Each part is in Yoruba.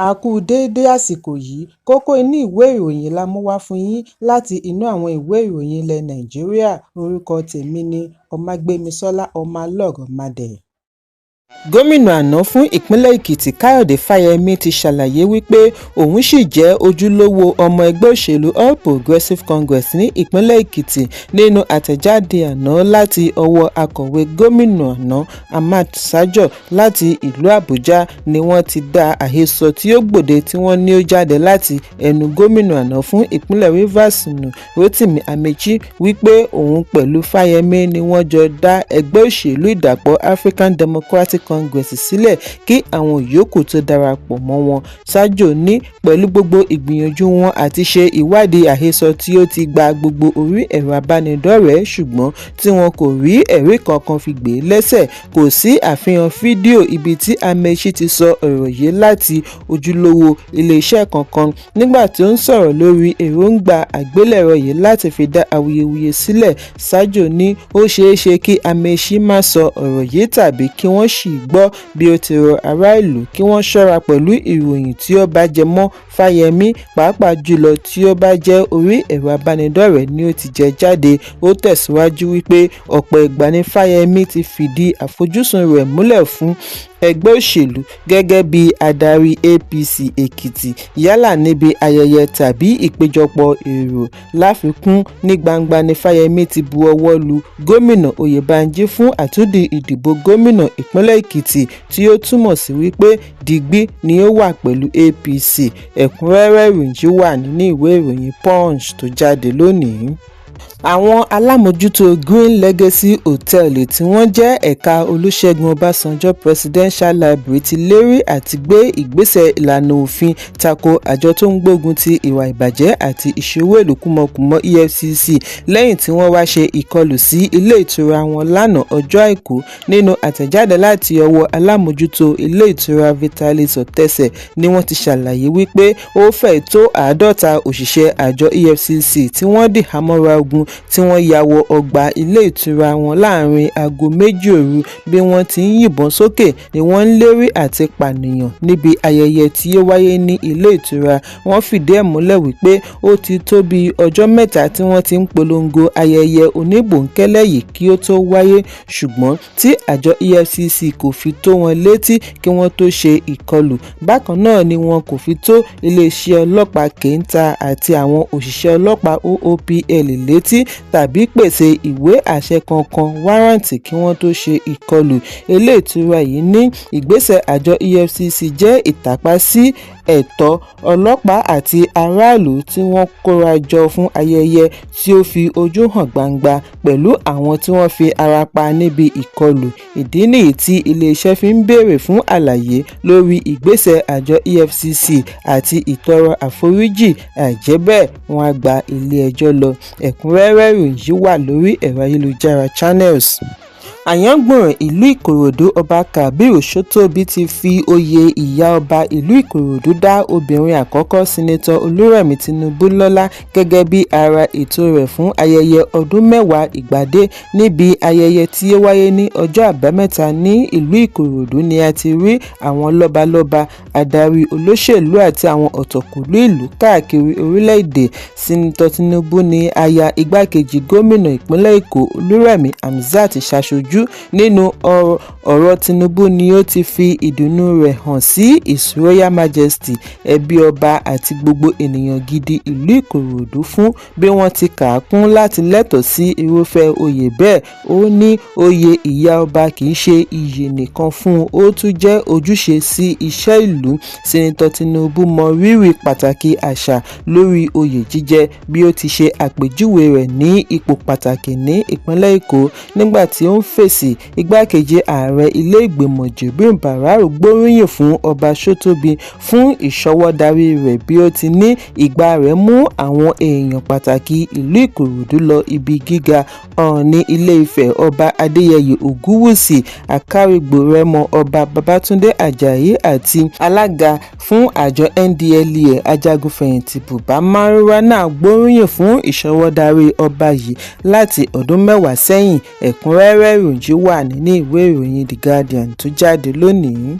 A kú déédé àsìkò yìí, kókó inú ìwé ìròyìn la mú wá fún yín láti inú àwọn ìwé ìròyìn ilẹ̀ Nàìjíríà. Orúkọ tèmi ni Ọmágbémisọ́lá Ọmọlọ́rọ̀mádé. Gómìnà àná fún ìpínlẹ̀ Èkìtì Káyọ̀dé Fáyẹmí ti ṣàlàyé wípé òun sì jẹ́ ojúlówó ọmọ ẹgbẹ́ òṣèlú All Progressives Congress ní ìpínlẹ̀ Èkìtì. Nínú àtẹ̀jáde àná láti ọwọ́ akọ̀wé gómìnà àná Ahmad Sajọ láti ìlú Àbújá ni wọ́n ti dá àhesọ tí ó gbòde tí wọ́n ní ó jáde láti ẹnu gómìnà àná fún ìpínlẹ̀ Rivers nù Rotimi Amechi wípé òun pẹ̀lú Fáyẹmí ni wọ́n jọ dá ẹgbẹ́ òṣèlú ìdàpọ̀ African Democratic Congress sílẹ̀ kí àwọn yòókù tó darapọ̀ mọ́ wọn. Sajọ ní pẹ̀lú gbogbo ìgbìyànjú wọn àti ṣe ìwádìí àhesọ tí ó ti gba gbogbo orí ẹ̀rọ abánidọ́rẹ̀ẹ́ ṣùgbọ́n tí wọn kò rí ẹ̀rí kankan fi gbé lẹ́sẹ̀. Kò sí àfihàn fídíò ibi tí Amechi ti sọ ọ̀rọ̀ yìí láti ojúlówó iléeṣẹ́ kankan. Nígbà tí ó ń sọ̀rọ̀ lórí èròǹgbà àgbélẹ̀rọ yìí láti fi dá awuyewuye sílẹ̀, Sajọ ní ó ṣeé ṣe kí Amechi má sọ ọ̀rọ̀ yìí tàbí kí wọ́n ṣì gbọ́ bí ó ti rọ ará ìlú kí wọ́n ṣọ́ra pẹ̀lú ìròyìn tí ó bá jẹ mọ́ Fáyẹmí, pàápàá jùlọ tí ó bá jẹ́ orí ẹ̀rọ abánidọ́rẹ̀ẹ́ ni ó ti jẹ jáde. Ó tẹ̀síwájú wípé ọ̀pọ̀ ìgbà ni Fáyẹmí ti fìdí àfojúsùn rẹ̀ múlẹ̀ fún ẹgbẹ́ òṣèlú gẹ́gẹ́ bí adarí APC Èkìtì yálà níbi ayẹyẹ tàbí ìpéjọpọ̀ èrò. Láfikún, ní gbangba ni Fáyẹmí ti bu ọwọ́ lu gómìnà Oyèbánjí fún àtúndì ìdìbò gómìnà ìpínlẹ̀ Èkìtì tí ó túmọ̀ sí wípé digbí ni ó wà pẹ̀lú APC. Ẹ̀kúnrẹ́rẹ́ ìròyìn wà nínú ìwé ìròyìn Punch tó jáde lónìí. Àwọn alámòjútó Green Legacy Hòtẹ́ẹ̀lì tí wọ́n jẹ́ ẹ̀ka Olúṣẹ́gun Ọbásanjọ́ Presidential Library ti lérí àti gbé ìgbésẹ̀ ìlànà òfin tako àjọ tó ń gbógun ti ìwà ìbàjẹ́ àti ìṣòwò ìlú kúmọkùmọ EFCC lẹ́yìn tí wọ́n wá ṣe ìkọlù sí ilé ìtura wọn lánàá ọjọ́ Àìkú. Nínú àtẹ̀jáde láti ọwọ́ alámòjútó ilé ìtura Vitalis Ọ̀tẹ̀sẹ̀ ni wọ́n ti ṣàlàyé wípé ó fẹ́ẹ̀ tó 50 òṣìṣẹ́ àjọ EFCC tí wọ́n dì hámọ́ra ogun tí wọ́n ya wọ ọgbà ilé ìtura wọn láàrin aago 2 òru. Bí wọ́n ti ń yìnbọn sókè ni wọ́n ń lérí àti pànìyàn níbi ayẹyẹ tí ó wáyé ní ilé ìtura. Wọ́n fìdí ẹ̀ múlẹ̀ wípé ó ti tó bí ọjọ́ 3 tí wọ́n ti ń polongo ayẹyẹ oníbòńkẹ́lẹ́ yìí kí ó tó wáyé ṣùgbọ́n tí àjọ EFCC kò fi tó wọn létí kí wọ́n tó ṣe ìkọlù. Bákan náà ni wọn kò fi tó iléeṣẹ́ ọlọ́pàá Kéńtà àti àwọn òṣìṣẹ́ ọlọ́pàá OOPL létí tàbí pèsè ìwé àṣẹ kankan wárántì kí wọ́n tó ṣe ìkọlù. Ilé ìtura yìí ní ìgbésẹ̀ àjọ EFCC jẹ́ ìtàpá sí ẹ̀tọ́ ọlọ́pàá àti aráàlú tí wọ́n kóra jọ fún ayẹyẹ tí ó fi ojú hàn gbangba pẹ̀lú àwọn tí wọ́n fi ara pa níbi ìkọlù. Ìdí nìyí tí iléeṣẹ́ fi ń béèrè fún àlàyé lórí ìgbésẹ̀ àjọ EFCC àti ìtọrọ àforíjì. Àìjẹ́bẹ́ẹ̀ wọ́n á gba ilé ẹjọ́ lọ. Ẹ̀kúnrẹ́rẹ́ ìròyìn yìí wà lórí ẹ̀rọ ayélujára Channels. Àyàngbọ̀nràn ìlú Ìkòròdú Ọba Kábírù Ṣótóbí ti fi oyè ìyá ọba ìlú Ìkòròdú dá obìnrin àkọ́kọ́ Sínátọ̀ Olúrẹ̀mí Tinubu lọ́lá gẹ́gẹ́ bí ara ètò rẹ̀ fún ayẹyẹ ọdún 10 ìgbàdé. Níbi ayẹyẹ tí ó wáyé ní ọjọ́ Àbámẹ́ta ní ìlú Ìkòròdú ni a ti rí àwọn lọ́balọ́ba, adarí olóṣèlú àti àwọn ọ̀tọ̀kùlú ìlú káàkiri orílẹ̀-èdè. Sínátọ̀ Tinubu ni aya igbákejì gómìnà ìpínlẹ̀ Èkó Olúrẹ̀mí Hamzat ṣaṣojú. Nínú ọ̀rọ̀ Tinubu ni ó ti fi ìdùnnú rẹ̀ hàn sí His Royal Majesty, ẹbí ọba àti gbogbo ènìyàn gidi ìlú Ìkòròdú fún bí wọ́n ti kà á kún láti lẹ́tọ̀ọ́ sí irúfẹ́ oyè bẹ́ẹ̀. Ó ní oyè ìyá ọba kì í ṣe iyì nìkan fún un, ó tún jẹ́ ojúṣe sí iṣẹ́ ìlú. Sínátọ̀ Tinubu mọ rírì pàtàkì àṣà lórí oyè jíjẹ bí ó ti ṣe àpèjúwe rẹ̀ ní ipò pàtàkì ní ìpínlẹ̀ Èkó. Nígbà tí ó ń fèsì, igbákejì ààrẹ ilé ìgbìmọ̀ Jibril Bararu gbóríyìn fún ọba Ṣótóbí fún ìṣọwọ́darí rẹ̀ bí ó ti ní ìgbà rẹ̀ mú àwọn èèyàn pàtàkì ìlú Ìkòròdú lọ ibi gíga. Ọọ̀ni Ilé-Ifẹ̀ Ọba Adéyẹyè Ògúnwùsì Akárìgbò Rẹ́mọ Ọba Babátúndé Àjàyí àti alága fún àjọ NDLEA ajagunfẹ̀yìntì Bùbá Márúwá náà gbóríyìn fún ìṣọwọ́darí ọba yìí láti ọdún 10 sẹ́yìn. Ẹ̀kúnrẹ́rẹ́ ìròyìn wà nínú ìwé ìròyìn The Guardian tó jáde lónìí.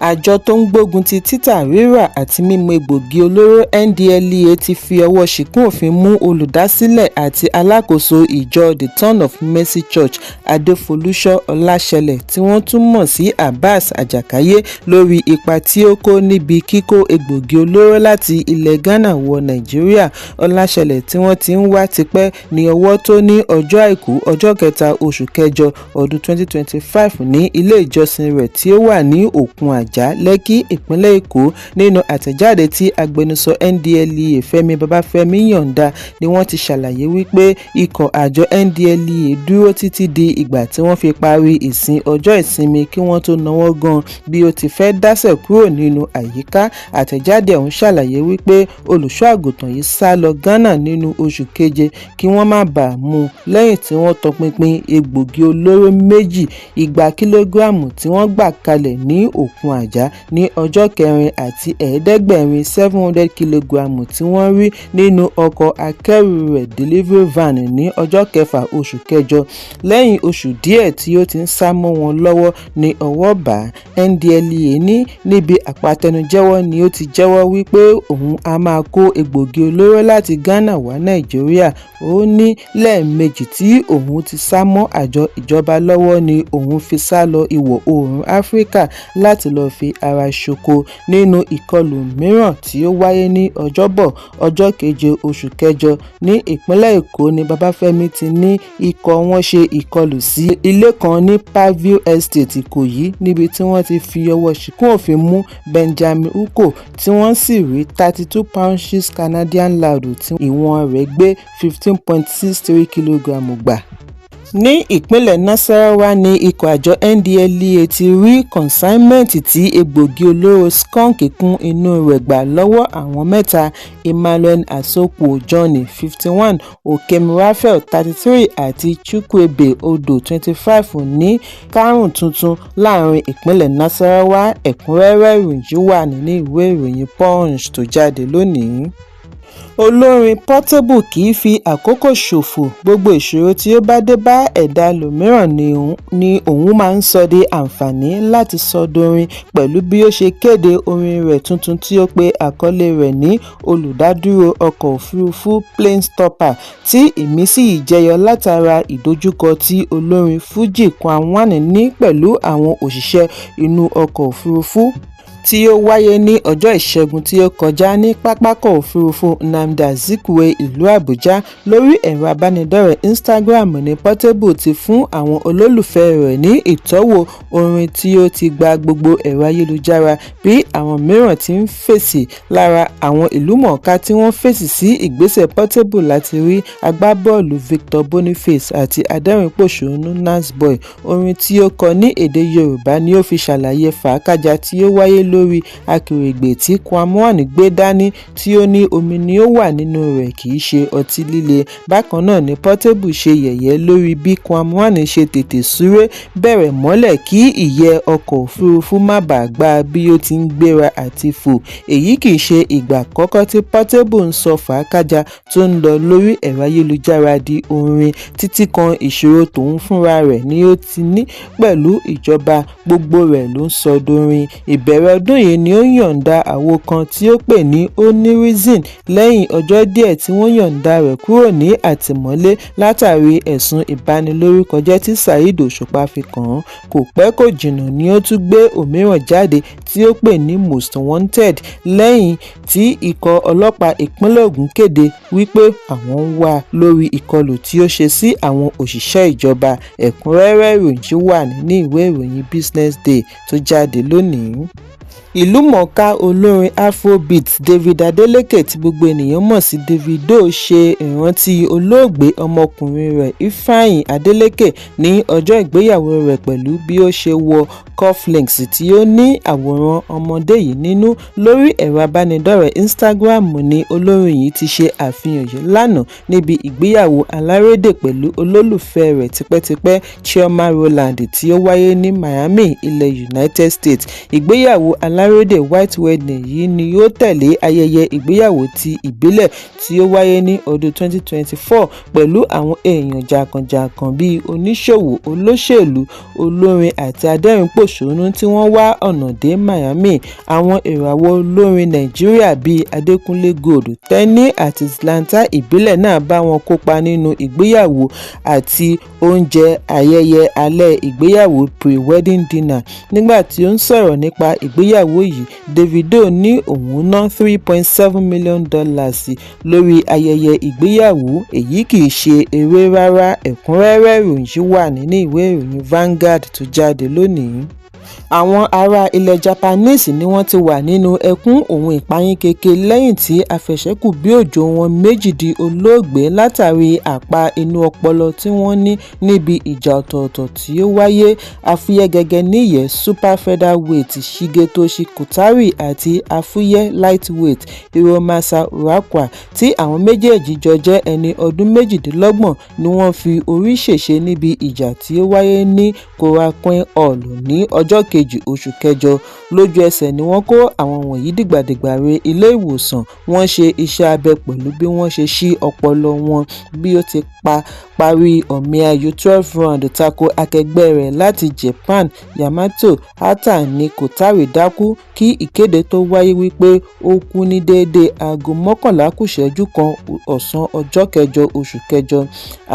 Àjọ tó ń gbógun ti títà, rírà àti mímu egbògi olóró NDLEA ti fi ọwọ́ ṣìkún òfin mú olùdásílẹ̀ àti alákòóso ìjọ The Ton of Mercy Church Adéfolúṣọ́ Ọláṣẹlẹ̀ tí wọ́n tún mọ̀ sí Abbas Àjàkáyé lórí ipa tí ó kó níbi kíkó egbògi olóró láti ilẹ̀ Ghana wọ Nàìjíríà. Ọláṣẹlẹ̀ tí wọ́n ti ń wá tipẹ́ ní ọwọ́ tó ní ọjọ́ Àìkú ọjọ́ 3 oṣù kẹjọ ọdún 2025 ní ilé ìjọsìn rẹ̀ tí ó wà ní Òkun Àjà, Lẹ́kì, ìpínlẹ̀ Èkó. Nínú àtẹ̀jáde tí agbẹnusọ NDLEA Fẹ́mi Babáfẹ́mi yọ̀ǹda ni wọ́n ti ṣàlàyé wípé ikọ̀ àjọ NDLEA dúró títí di ìgbà tí wọ́n fi parí ìsìn ọjọ́ ìsinmi kí wọ́n tó náwó gan bí ó ti fẹ́ dásẹ̀ kúrò nínú àyíká. Àtẹ̀jáde ọ̀hún ṣàlàyé wípé olùṣọ́ àgùntàn yìí sá lọ Ghana nínú oṣù keje kí wọ́n má bàa mú un lẹ́yìn tí wọ́n tọpinpin egbògi olóró 2 igba kìlógíráàmù tí wọ́n gbà kalẹ̀ ní Òkun Àjà ní ọjọ́ 4 àti 700 kìlógíráàmù tí wọ́n rí nínú ọkọ̀ akẹ́rù rẹ̀ delivery van ní ọjọ́ 6 oṣù kẹjọ. Lẹ́yìn oṣù díẹ̀ tí ó ti ń sá mọ́ wọn lọ́wọ́ ní ọwọ́ bá. NDLEA ní níbi àpatẹnujẹ́wọ́ ni ó ti jẹ́wọ́ wípé òun á máa kó egbògi olóró láti Ghana wá Nàìjíríà. Ó ní lẹ́ẹ̀mejì tí òun ti sá mọ́ àjọ ìjọba lọ́wọ́ ni òun fi sá lọ ìwọ̀ oòrùn Áfíríkà láti lọ fi ara ṣoko. Nínú ìkọlù mìíràn tí ó wáyé ní Ọjọ́bọ̀ ọjọ́ 7 oṣù kẹjọ ní ìpínlẹ̀ Èkó ni Babáfẹ́mi ti ní ikọ̀ wọn ṣe ìkọlù sí ilé kan ní Parkview Estate, Ìkòyí, níbi tí wọ́n ti fi ọwọ́ ṣìkún òfin mú Benjamin Ukko tí wọ́n sì rí 32 pounds Canadian láòdù tí ìwọ̀n rẹ̀ gbé 15.63 kìlógíráàmù gbà. Ní ìpínlẹ̀ Nasarawa ní ikọ̀ àjọ NDLEA ti rí kọ̀nsáínmẹ́ǹtì tí egbògi olóró skunk kún inú rẹ̀ gbà lọ́wọ́ àwọn mẹ́ta: Emmanuel Asokwo Johnny 51, Okem Raphael 33 àti Chukwuebe Odo 25 ní Kárùn tuntun láàrin ìpínlẹ̀ Nasarawa. Ẹ̀kúnrẹ́rẹ́ ìròyìn wà nínú ìwé ìròyìn Punch tó jáde lónìí. Olórin Portable kì í fi àkókò ṣòfò. Gbogbo ìṣòro tí ó bá dé bá ẹ̀dá ẹlòmíràn ni òun máa ń sọ di àǹfààní láti sọ dorin, pẹ̀lú bí ó ṣe kéde orin rẹ̀ tuntun tí ó pe àkọlé rẹ̀ ní Olùdádúró ọkọ̀ òfurufú Plane Stopper, tí ìmísí yìí jẹyọ látara ìdojúkọ tí olórin Fuji Kwan ní pẹ̀lú àwọn òṣìṣẹ́ inú ọkọ̀ òfurufú tí ó wáyé ní ọjọ́ Ìṣẹ́gun tí ó kọjá ní pápákọ̀ òfurufú Nnamdi Azikiwe ìlú Àbújá. Lórí ẹ̀rọ abánidọ́rẹ̀ẹ́ Instagram ní Portable ti fún àwọn olólùfẹ́ rẹ̀ ní ìtọ́wò orin tí ó ti gba gbogbo ẹ̀rọ ayélujára, bí àwọn mìíràn ti ń fèsì. Lára àwọn ìlúmọ̀ọ́ká tí wọ́n fèsì sí ìgbésẹ̀ Portable láti rí agbábọ́ọ̀lù Victor Boniface àti adẹ́rìn-pòṣónú Nasboy. Orin tí ó kọ ní èdè Yorùbá ni ó fi ṣàlàyé fàákàjà tí ó wáyé lórí akèrègbè tí Kwan gbé dání, tí ó ní omi ni ó wà nínú rẹ̀ kì í ṣe ọtí líle. Bákan náà ni Portable ṣe yẹ̀yẹ́ lórí bí Kwan ṣe tètè súré bẹ̀rẹ̀ mọ́lẹ̀ kí ìyẹ́ ọkọ̀ òfurufú má bàa gbá bí ó ti ń gbéra àti fò. Èyí kì í ṣe ìgbà àkọ́kọ́ tí Portable ń sọ fàákàjà tó ń lọ lórí ẹ̀rọ ayélujára di orin. Títí kan ìṣòro tòun fúnra rẹ̀ ni ó ti ní pẹ̀lú ìjọba, gbogbo rẹ̀ ló ń sọ dorin. Ìbẹ̀rẹ̀ ọdún yìí ni ó yọ̀ǹda àwo kan tí ó pè ní Reason lẹ́yìn ọjọ́ díẹ̀ tí wọ́n yọ̀ǹda rẹ̀ kúrò ní àtìmọ́lé látàrí ẹ̀sùn ìbanilórúkọjẹ́ tí Saheed Òṣùpá fi kàn án. Kò pẹ́ kò jìnnà ni ó tún gbé òmíràn jáde tí ó pè ní Most Wanted lẹ́yìn tí ikọ̀ ọlọ́pàá ìpínlẹ̀ Ogun kéde wípé àwọn ń wá lórí ìkọlù tí ó ṣe sí àwọn òṣìṣẹ́ ìjọba. Ẹ̀kúnrẹ́rẹ́ ìròyìn wà nínú ìwé ìròyìn Business Day tó jáde lónìí. Ìlúmọ̀ọ́ká olórin Afrobeat David Adeleke tí gbogbo ènìyàn mọ̀ sí Davido ṣe ìrántí olóògbé ọmọkùnrin rẹ̀ Ifeanyi Adeleke ní ọjọ́ ìgbéyàwó rẹ̀ pẹ̀lú bí ó ṣe wọ cufflinks tí ó ní àwòrán ọmọdé yìí nínú. Lórí ẹ̀rọ abánidọ́rẹ̀ẹ́ Instagram ni olórin yìí ti ṣe àfihàn yìí lánàá níbi ìgbéyàwó alárédè pẹ̀lú olólùfẹ́ rẹ̀ tipẹ́tipẹ́ Chioma Rowland tí ó wáyé ní Miami, ilẹ̀ United States. Ìgbéyàwó alárédè ìgbàlódé white wedding yìí ni yóò tẹ̀lé ayẹyẹ ìgbéyàwó ti ìbílẹ̀ tí ó wáyé ní ọdún 2024 pẹ̀lú àwọn èèyàn jàǹkànjàǹkàn bíi oníṣòwò, olóṣèlú, olórin àti adẹ́rìn-pòṣónú tí wọ́n wá ọ̀nà dé Miami. Àwọn ìràwọ̀ olórin Nàìjíríà bíi Adékúnlé Gold, Teni àti Zlatan ìbílẹ̀ náà bá wọn kópa nínú ìgbéyàwó àti oúnjẹ ayẹyẹ alẹ́ ìgbéyàwó pre-wedding dinner. Nígbà tí ó ń sọ̀rọ̀ nípa ìgbéyàwó yìí, Davido ní òun ná $3.7 million lórí ayẹyẹ ìgbéyàwó. Èyí kì í ṣe eré rárá. Ẹ̀kúnrẹ́rẹ́ ìròyìn yìí wà nínú ìwé ìròyìn Vanguard tó jáde lónìí. Àwọn ará ilẹ̀ Japanese ni wọ́n ti wà nínú ẹkún òun ìpayín keke lẹ́yìn tí afẹ̀ṣẹ́kù-bí-òjò wọn méjì di olóògbé látàrí àpá inú ọpọlọ tí wọ́n ní níbi ìjà ọ̀tọ̀ọ̀tọ̀ tí ó wáyé. Afúyẹ́ gẹ́gẹ́ níyẹn super featherweight Shigetoshi Kotari àti afúyẹ́ lightweight Hiromasa Urakwa tí àwọn méjèèjì jọ jẹ́ ẹni ọdún méjìdínlọ́gbọ̀n ni wọ́n fi orí ṣèṣe níbi ìjà tí ó wáyé ní Korakuen Hall ní ọjọ́ kejì oṣù kẹjọ. Lójú ẹsẹ̀ ni wọ́n kó àwọn wọ̀nyí dìgbàdìgbà re ilé ìwòsàn. Wọ́n ṣe iṣẹ́ abẹ pẹ̀lú bí wọ́n ṣe ṣí ọpọlọ wọn. Bí ó ti parí ọ̀mì ayò 12 round tako akẹgbẹ́ rẹ̀ láti Japan Yamato Hata ní Kotari dákú kí ìkéde tó wáyé wípé ó kú ní déédéé aago 11:01 ọ̀sán ọjọ́ kẹjọ oṣù kẹjọ.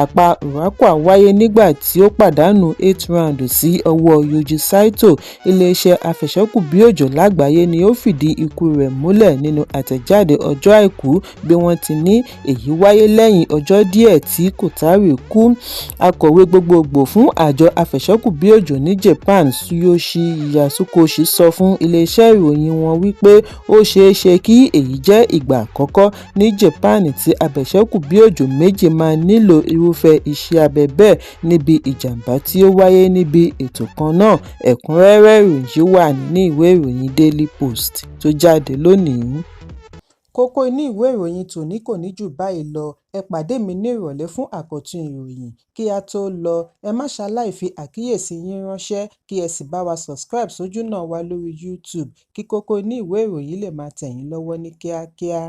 Àpá Urakwa wáyé nígbà tí ó pàdánù 8 round sí ọwọ́ Yoji Saito. Iléeṣẹ́ afẹ̀ṣẹ́kù-bí-òjò lágbàáyé ni ó fìdí ikú rẹ̀ múlẹ̀ nínú àtẹ̀jáde ọjọ́ Àìkú bí wọ́n ti ní èyí wáyé lẹ́yìn ọjọ́ díẹ̀ tí Kotari kú. Akọ̀wé gbogbogbò fún àjọ afẹ̀ṣẹ́kù-bí-òjò ní Japan Tsuyoshi Yasukoshi sọ fún iléeṣẹ́ ìròyìn wọn wípé ó ṣeéṣe kí èyí jẹ́ ìgbà àkọ́kọ́ ní Japan tí afẹ̀ṣẹ́kù-bí-òjò méjì máa nílò irúfẹ́ iṣẹ́ abẹ bẹ́ẹ̀ níbi ìjàmbá tí ó wáyé níbi ètò kan náà. Ẹ̀kúnrẹ́rẹ́ ìròyìn yìí wà nínú ìwé ìròyìn Daily Post tó jáde lónìí. Kókó inú ìwé ìròyìn tòní kò ní jù báyìí lọ. Ẹ pàdé mi ní ìrọ̀lẹ́ fún àkọ́tún ìròyìn. Kí a tó lọ, ẹ má ṣaláì fi àkíyèsí yín ránṣẹ́ kí ẹ sì bá wa subscribe sójú náà wa lórí YouTube kí kókó inú ìwé ìròyìn lè máa tẹ̀ yín lọ́wọ́ ní kíákíá.